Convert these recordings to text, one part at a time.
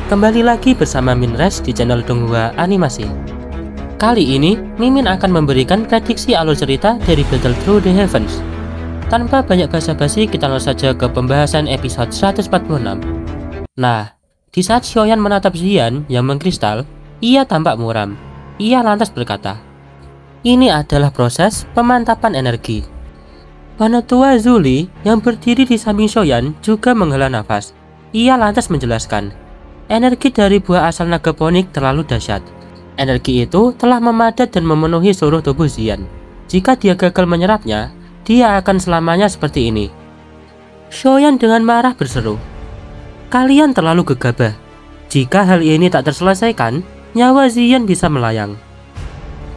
Kembali lagi bersama Minres di channel Donghua Animasi. Kali ini, Mimin akan memberikan prediksi alur cerita dari Battle Through the Heavens. Tanpa banyak basa-basi, kita langsung saja ke pembahasan episode 146. Nah, di saat Xiaoyan menatap Ziyan yang mengkristal, ia tampak muram. Ia lantas berkata, "Ini adalah proses pemantapan energi." Penetua Zuli yang berdiri di samping Xiaoyan juga menghela nafas. Ia lantas menjelaskan, energi dari buah asal naga ponik terlalu dahsyat. Energi itu telah memadat dan memenuhi seluruh tubuh Ziyan. Jika dia gagal menyerapnya, dia akan selamanya seperti ini. Xiaoyan dengan marah berseru, "Kalian terlalu gegabah. Jika hal ini tak terselesaikan, nyawa Ziyan bisa melayang."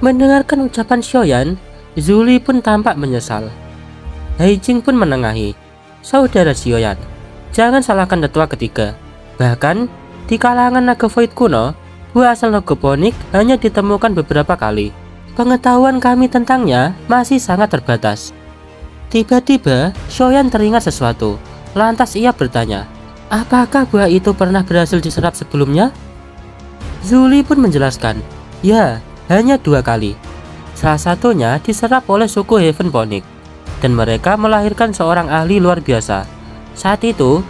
Mendengarkan ucapan Xiaoyan, Zuli pun tampak menyesal. Haijing pun menengahi, "Saudara Xiaoyan, jangan salahkan tetua ketiga. Bahkan, di kalangan naga void kuno, buah asal naga ponik hanya ditemukan beberapa kali. Pengetahuan kami tentangnya masih sangat terbatas." Tiba-tiba, Xiaoyan teringat sesuatu. Lantas ia bertanya, "Apakah buah itu pernah berhasil diserap sebelumnya?" Zuli pun menjelaskan, "Ya, hanya 2 kali. Salah satunya diserap oleh suku Heaven Ponik, dan mereka melahirkan seorang ahli luar biasa. Saat itu,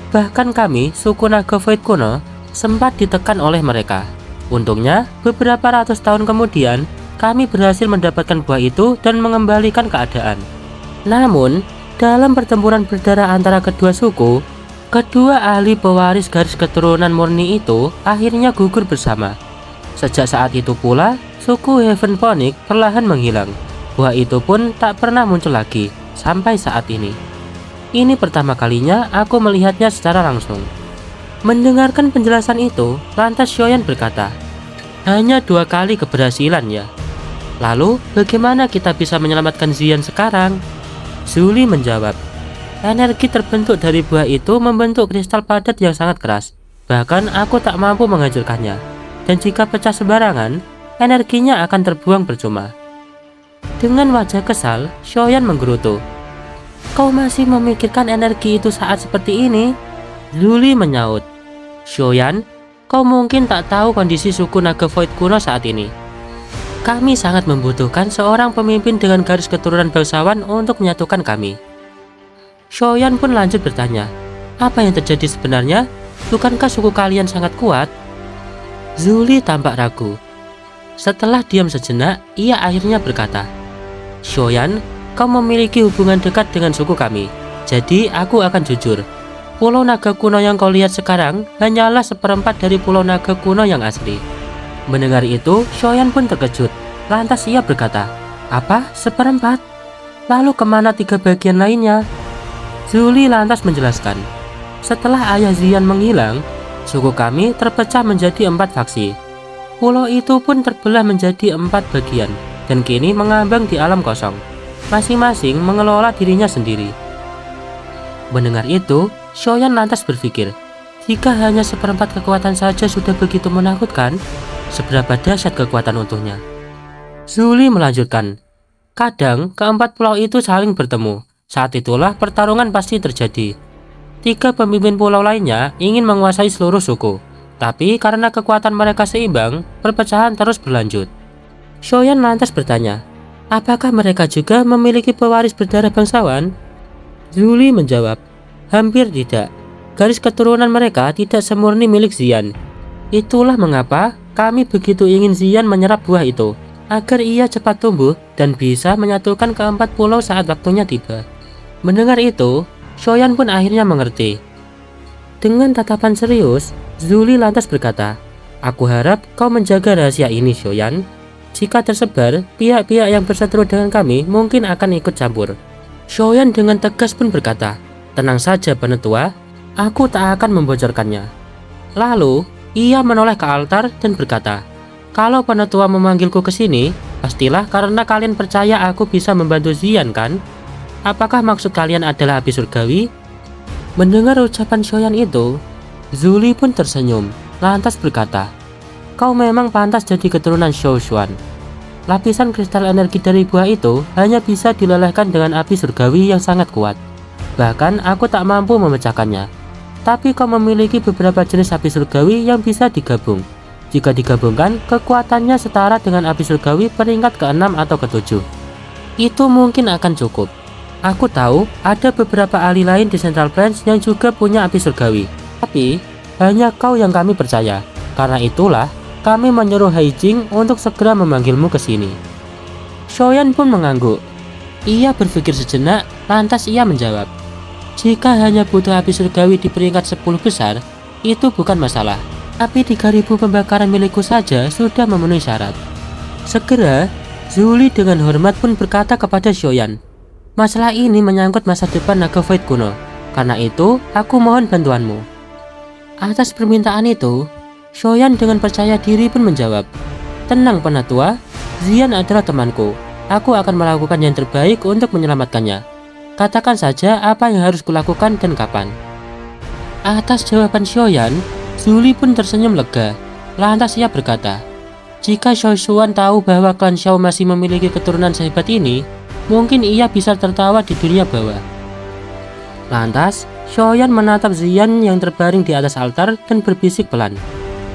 bahkan kami, suku naga void kuno, sempat ditekan oleh mereka. Untungnya, beberapa ratus tahun kemudian, kami berhasil mendapatkan buah itu dan mengembalikan keadaan. Namun, dalam pertempuran berdarah antara kedua suku, kedua ahli pewaris garis keturunan murni itu akhirnya gugur bersama. Sejak saat itu pula, suku Heaven Ponik perlahan menghilang. Buah itu pun tak pernah muncul lagi, sampai saat ini. Ini pertama kalinya aku melihatnya secara langsung." Mendengarkan penjelasan itu, lantas Xiaoyan berkata, "Hanya 2 kali keberhasilan ya. Lalu bagaimana kita bisa menyelamatkan Ziyan sekarang?" Zuli menjawab, "Energi terbentuk dari buah itu membentuk kristal padat yang sangat keras. Bahkan aku tak mampu menghancurkannya. Dan jika pecah sembarangan, energinya akan terbuang percuma." Dengan wajah kesal, Xiaoyan menggerutu, "Kau masih memikirkan energi itu saat seperti ini?" Zuli menyaut, "Xiaoyan, kau mungkin tak tahu kondisi suku naga void kuno saat ini. Kami sangat membutuhkan seorang pemimpin dengan garis keturunan bangsawan untuk menyatukan kami." Xiaoyan pun lanjut bertanya, "Apa yang terjadi sebenarnya? Bukankah suku kalian sangat kuat?" Zuli tampak ragu. Setelah diam sejenak, ia akhirnya berkata, "Xiaoyan, kau memiliki hubungan dekat dengan suku kami. Jadi aku akan jujur. Pulau naga kuno yang kau lihat sekarang hanyalah 1/4 dari pulau naga kuno yang asli." Mendengar itu, Xiaoyan pun terkejut. Lantas ia berkata, "Apa? 1/4? Lalu kemana 3 bagian lainnya?" Zuli lantas menjelaskan, "Setelah ayah Ziyan menghilang, suku kami terpecah menjadi 4 faksi. Pulau itu pun terbelah menjadi 4 bagian dan kini mengambang di alam kosong. Masing-masing mengelola dirinya sendiri." Mendengar itu, Xiaoyan lantas berpikir, jika hanya 1/4 kekuatan saja sudah begitu menakutkan, seberapa dahsyat kekuatan utuhnya. Zuli melanjutkan, "Kadang keempat pulau itu saling bertemu. Saat itulah pertarungan pasti terjadi. 3 pemimpin pulau lainnya ingin menguasai seluruh suku. Tapi karena kekuatan mereka seimbang, perpecahan terus berlanjut." Xiaoyan lantas bertanya, "Apakah mereka juga memiliki pewaris berdarah bangsawan?" Zuli menjawab, "Hampir tidak. Garis keturunan mereka tidak semurni milik Ziyan. Itulah mengapa kami begitu ingin Ziyan menyerap buah itu, agar ia cepat tumbuh dan bisa menyatukan keempat pulau saat waktunya tiba." Mendengar itu, Xiaoyan pun akhirnya mengerti. Dengan tatapan serius, Zuli lantas berkata, "Aku harap kau menjaga rahasia ini, Xiaoyan. Jika tersebar, pihak-pihak yang berseteru dengan kami mungkin akan ikut campur." Xiaoyan dengan tegas pun berkata, "Tenang saja penetua, aku tak akan membocorkannya." Lalu, ia menoleh ke altar dan berkata, "Kalau penetua memanggilku ke sini, pastilah karena kalian percaya aku bisa membantu Ziyan, kan? Apakah maksud kalian adalah api surgawi?" Mendengar ucapan Xiaoyan itu, Zuli pun tersenyum, lantas berkata, "Kau memang pantas jadi keturunan Xiao Xuan. Lapisan kristal energi dari buah itu hanya bisa dilelehkan dengan api surgawi yang sangat kuat. Bahkan aku tak mampu memecahkannya. tapi kau memiliki beberapa jenis api surgawi yang bisa digabung. Jika digabungkan, kekuatannya setara dengan api surgawi peringkat ke-6 atau ke-7. Itu mungkin akan cukup. Aku tahu ada beberapa ahli lain di Central Branch yang juga punya api surgawi, tapi hanya kau yang kami percaya. Karena itulah kami menyuruh Haijing untuk segera memanggilmu ke sini. Shoyan pun mengangguk. Ia berpikir sejenak, lantas ia menjawab, jika hanya butuh api surgawi di peringkat 10 besar, itu bukan masalah. Api 3000 pembakaran milikku saja sudah memenuhi syarat. Segera, Zuli dengan hormat pun berkata kepada Shoyan, masalah ini menyangkut masa depan naga Void kuno. Karena itu, aku mohon bantuanmu. Atas permintaan itu, Shoyan dengan percaya diri pun menjawab, tenang penatua, Zian adalah temanku. Aku akan melakukan yang terbaik untuk menyelamatkannya. Katakan saja apa yang harus kulakukan dan kapan. Atas jawaban Shoyan, Zuli pun tersenyum lega. Lantas ia berkata, jika Xiao Xuan tahu bahwa klan Xiao masih memiliki keturunan sehebat ini, mungkin ia bisa tertawa di dunia bawah. Lantas, Shoyan menatap Zian yang terbaring di atas altar dan berbisik pelan,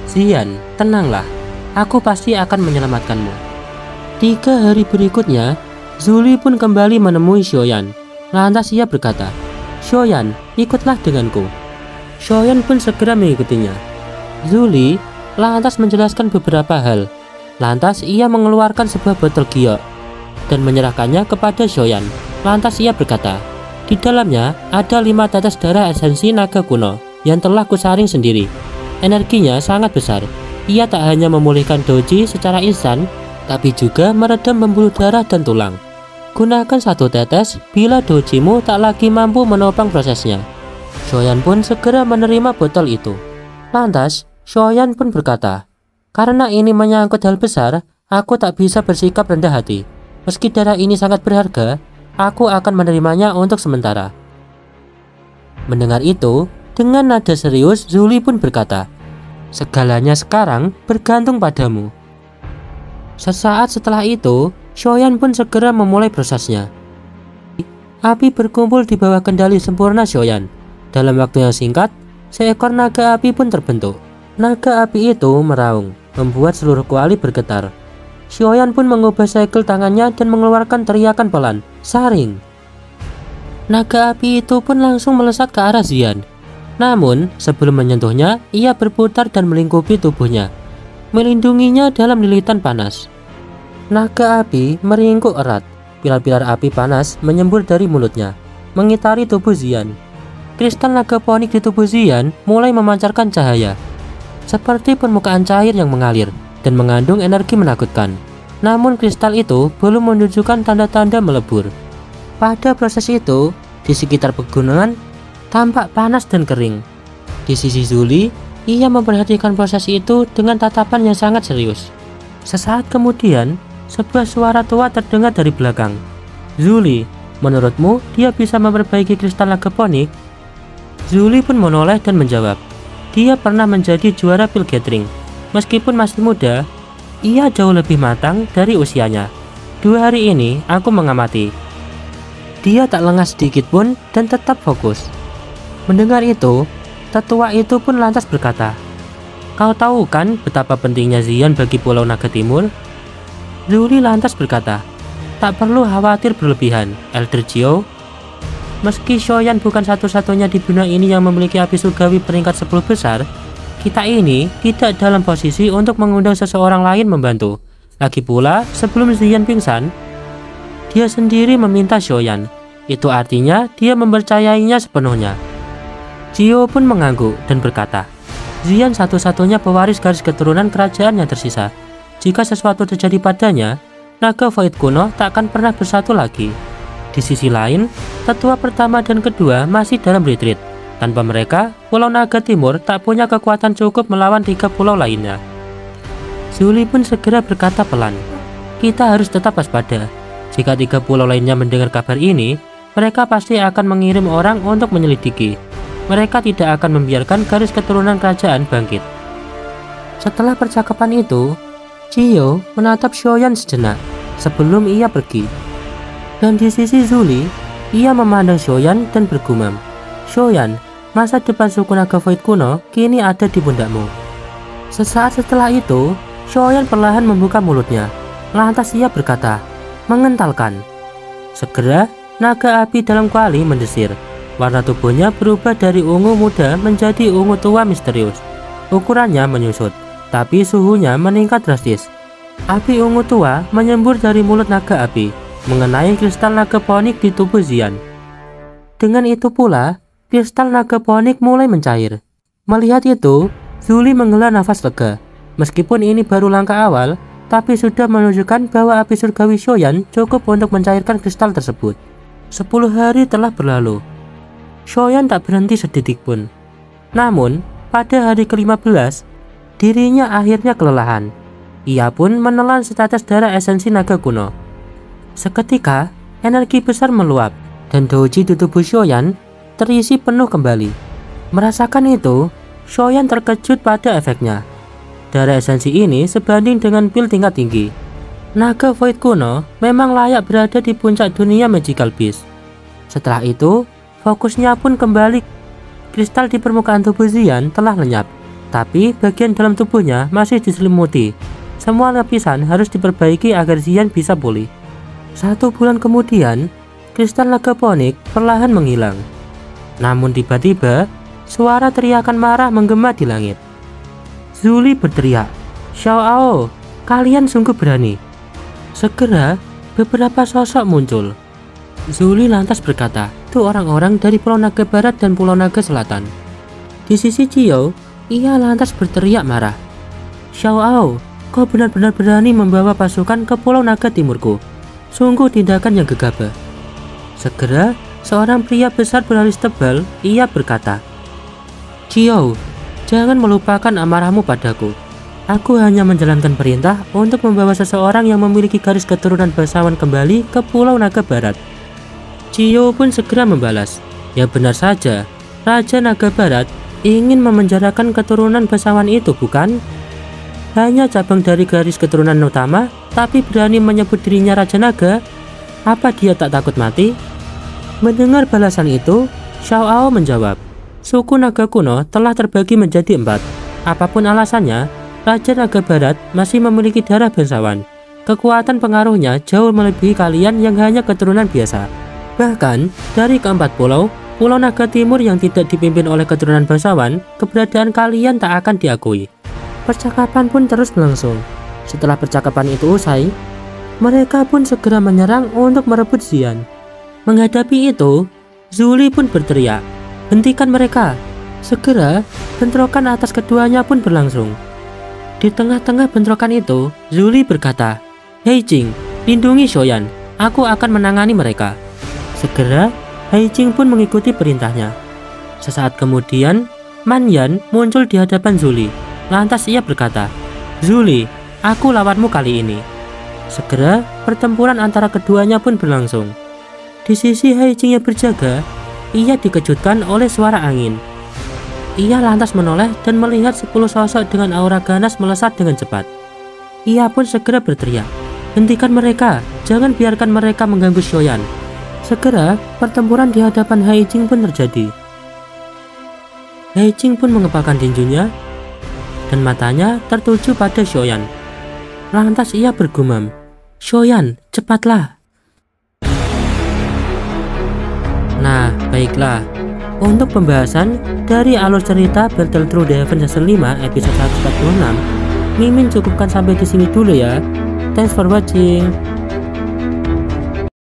Zian, tenanglah, aku pasti akan menyelamatkanmu. 3 hari berikutnya, Zuli pun kembali menemui Shoyan. Lantas ia berkata, Shoyan, ikutlah denganku. Shoyan pun segera mengikutinya. Zuli lantas menjelaskan beberapa hal. Lantas ia mengeluarkan sebuah botol giok dan menyerahkannya kepada Shoyan. Lantas ia berkata, di dalamnya ada 5 tetes darah esensi naga kuno yang telah kusaring sendiri. Energinya sangat besar. Ia tak hanya memulihkan doji secara instan, tapi juga meredam pembuluh darah dan tulang. Gunakan 1 tetes bila dojimu tak lagi mampu menopang prosesnya. Shoyan pun segera menerima botol itu. Lantas, Shoyan pun berkata, karena ini menyangkut hal besar, aku tak bisa bersikap rendah hati. Meski darah ini sangat berharga, aku akan menerimanya untuk sementara. Mendengar itu, dengan nada serius, Zuli pun berkata, segalanya sekarang bergantung padamu. Sesaat setelah itu, Shoyan pun segera memulai prosesnya. Api berkumpul di bawah kendali sempurna Shoyan. Dalam waktu yang singkat, seekor naga api pun terbentuk. Naga api itu meraung, membuat seluruh kuali bergetar. Shoyan pun mengubah segel tangannya dan mengeluarkan teriakan pelan, saring. Naga api itu pun langsung melesat ke arah Zian. Namun, sebelum menyentuhnya, ia berputar dan melingkupi tubuhnya, melindunginya dalam lilitan panas. Naga api meringkuk erat. Pilar-pilar api panas menyembur dari mulutnya, mengitari tubuh Zian. Kristal naga ponik di tubuh Zian mulai memancarkan cahaya, seperti permukaan cair yang mengalir dan mengandung energi menakutkan. Namun kristal itu belum menunjukkan tanda-tanda melebur. Pada proses itu, di sekitar pegunungan tampak panas dan kering. Di sisi Zuli, ia memperhatikan proses itu dengan tatapan yang sangat serius. Sesaat kemudian, sebuah suara tua terdengar dari belakang. Zuli, menurutmu dia bisa memperbaiki kristal naga ponik? Zuli pun menoleh dan menjawab, dia pernah menjadi juara pil gathering. Meskipun masih muda, ia jauh lebih matang dari usianya. 2 hari ini aku mengamati. Dia tak lengah sedikit pun dan tetap fokus. Mendengar itu, tetua itu pun lantas berkata, kau tahu kan betapa pentingnya Zian bagi Pulau Naga Timur? Zuli lantas berkata, tak perlu khawatir berlebihan, Elder Gio. Meski Shoyan bukan satu-satunya di dunia ini yang memiliki api surgawi peringkat 10 besar, kita ini tidak dalam posisi untuk mengundang seseorang lain membantu. Lagi pula, sebelum Zian pingsan, dia sendiri meminta Shoyan. Itu artinya dia mempercayainya sepenuhnya. Gio pun mengangguk dan berkata, Zian satu-satunya pewaris garis keturunan kerajaan yang tersisa. Jika sesuatu terjadi padanya, naga Void kuno tak akan pernah bersatu lagi. Di sisi lain, tetua pertama dan kedua masih dalam retreat. Tanpa mereka, Pulau Naga Timur tak punya kekuatan cukup melawan 3 pulau lainnya. Zuli pun segera berkata pelan, kita harus tetap waspada. Jika 3 pulau lainnya mendengar kabar ini, mereka pasti akan mengirim orang untuk menyelidiki. Mereka tidak akan membiarkan garis keturunan kerajaan bangkit. Setelah percakapan itu, Gio menatap Shoyan sejenak sebelum ia pergi. Dan di sisi Zuli, ia memandang Shoyan dan bergumam, Shoyan, masa depan suku naga Void kuno kini ada di pundakmu. Sesaat setelah itu, Xiaoyan perlahan membuka mulutnya. Lantas ia berkata, mengentalkan. Segera, naga api dalam kuali mendesir. Warna tubuhnya berubah dari ungu muda menjadi ungu tua misterius. Ukurannya menyusut, tapi suhunya meningkat drastis. Api ungu tua menyembur dari mulut naga api, mengenai kristal naga ponik di tubuh Xian. Dengan itu pula, kristal naga ponik mulai mencair. Melihat itu, Zuli menghela nafas lega. Meskipun ini baru langkah awal, tapi sudah menunjukkan bahwa api surgawi Xiaoyan cukup untuk mencairkan kristal tersebut. 10 hari telah berlalu. Xiaoyan tak berhenti sedetik pun. Namun, pada hari ke-15, dirinya akhirnya kelelahan. Ia pun menelan setetes darah esensi naga kuno. Seketika, energi besar meluap, dan doji di tubuh Xiaoyan terisi penuh kembali. Merasakan itu, Xiaoyan terkejut pada efeknya. Darah esensi ini sebanding dengan pil tingkat tinggi. Naga Void kuno memang layak berada di puncak dunia Magical Beast. Setelah itu, fokusnya pun kembali. Kristal di permukaan tubuh Xian telah lenyap, tapi bagian dalam tubuhnya masih diselimuti. Semua lapisan harus diperbaiki agar Xian bisa pulih. 1 bulan kemudian, kristal naga ponik perlahan menghilang. Namun tiba-tiba, suara teriakan marah menggema di langit. Zuli berteriak, "Xiao, kalian sungguh berani." Segera, beberapa sosok muncul. Zuli lantas berkata, "Itu orang-orang dari Pulau Naga Barat dan Pulau Naga Selatan." Di sisi Qiao, ia lantas berteriak marah, "Xiao, kau benar-benar berani membawa pasukan ke Pulau Naga Timurku. Sungguh tindakan yang gegabah." Segera, seorang pria besar beralis tebal, ia berkata, "Qiao, jangan melupakan amarahmu padaku. Aku hanya menjalankan perintah untuk membawa seseorang yang memiliki garis keturunan bangsawan kembali ke Pulau Naga Barat." Qiao pun segera membalas, "Ya benar saja, Raja Naga Barat ingin memenjarakan keturunan bangsawan itu, bukan? Hanya cabang dari garis keturunan utama, tapi berani menyebut dirinya Raja Naga. Apa dia tak takut mati?" Mendengar balasan itu, Xiao menjawab, "Suku naga kuno telah terbagi menjadi 4. Apapun alasannya, Raja Naga Barat masih memiliki darah bangsawan. Kekuatan pengaruhnya jauh melebihi kalian yang hanya keturunan biasa. Bahkan, dari ke-4 pulau, Pulau Naga Timur yang tidak dipimpin oleh keturunan bangsawan, keberadaan kalian tak akan diakui." Percakapan pun terus berlangsung. Setelah percakapan itu usai, mereka pun segera menyerang untuk merebut Xian. Menghadapi itu, Zuli pun berteriak, "Hentikan mereka!" Segera, bentrokan atas keduanya pun berlangsung. Di tengah-tengah bentrokan itu, Zuli berkata, "Hei Jing, lindungi Xiaoyan, aku akan menangani mereka." Segera, Hei Jing pun mengikuti perintahnya. Sesaat kemudian, Man Yan muncul di hadapan Zuli. Lantas ia berkata, "Zuli, aku lawanmu kali ini." Segera, pertempuran antara keduanya pun berlangsung. Di sisi Hei Jing yang berjaga, ia dikejutkan oleh suara angin. Ia lantas menoleh dan melihat 10 sosok dengan aura ganas melesat dengan cepat. Ia pun segera berteriak, "Hentikan mereka, jangan biarkan mereka mengganggu Xiaoyan." Segera, pertempuran di hadapan Hei Jing pun terjadi. Hei Jing pun mengepalkan tinjunya dan matanya tertuju pada Xiaoyan. Lantas ia bergumam, "Xiaoyan, cepatlah." Nah, baiklah. Untuk pembahasan dari alur cerita Battle Through the Heavens Season 5 episode 146, Mimin cukupkan sampai di sini dulu ya. Thanks for watching.